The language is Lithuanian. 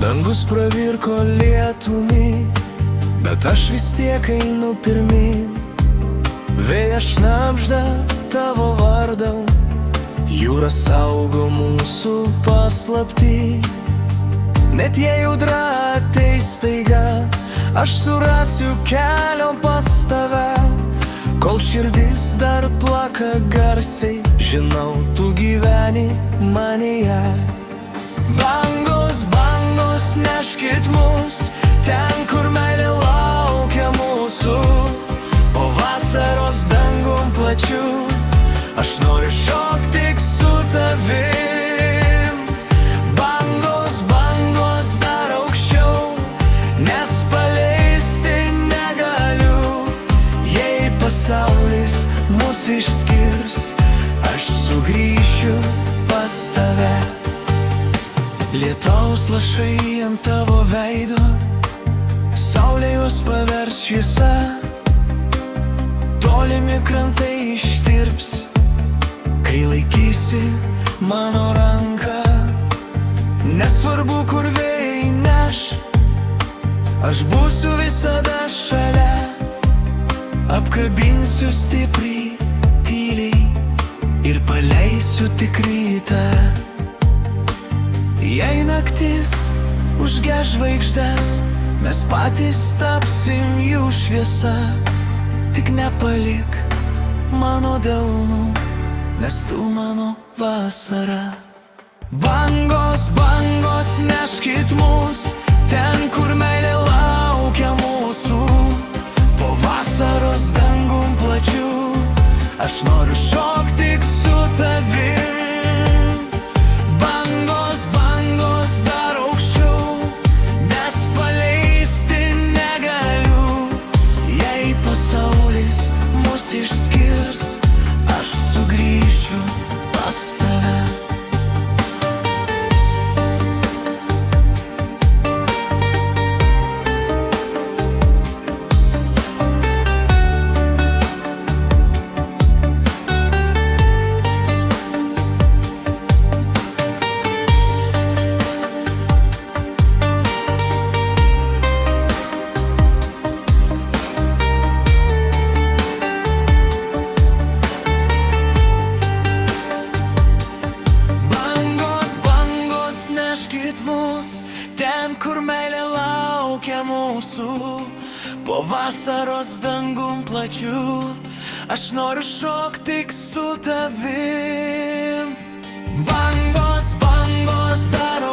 Dangus pravirko lietumi, bet aš vis tiek einu pirmin. Vėjas šnabžda tavo vardą, jūra saugo mūsų paslaptį. Net jei audra ateis staiga, aš surasiu kelio pas tave. Kol širdis dar plaka garsiai, žinau, tu gyveni manyje. Bangos, bangos, neškit mus ten, kur meilė laukia mūsų. Po vasaros dangum plačiu, aš noriu šokti tik su tavim. Bangos, bangos, dar aukščiau, nes paleisti negaliu. Jei pasaulis mus išskirs, aš sugrįšiu pas tave. Lietaus lašai ant tavo veido, saulė juos pavers šviesa. Tolimi krantai ištirps, kai laikysi mano ranką. Nesvarbu, kur vėjai neš, aš būsiu visada šalia. Apkabinsiu stipriai, tyliai ir paleisiu tik rytą. Jei naktis užgeš žvaigždes, mes patys tapsim jų šviesa. Tik nepalik mano delnų, nes tu mano vasara. Bangos, bangos, neškit mus ten, kur meilė laukia mūsų. Po vasaros dangum plačiu, aš noriu šokti tik su tavim. Bangos, bangos, dar aukščiau, nes paleisti negaliu. Jei pasaulis mus išskirs, aš sugrįšiu pas tave. Ten, kur meilė laukia mūsų, po vasaros dangum plačiu, aš noriu šokti tik su tavim. Bangos, bangos, dar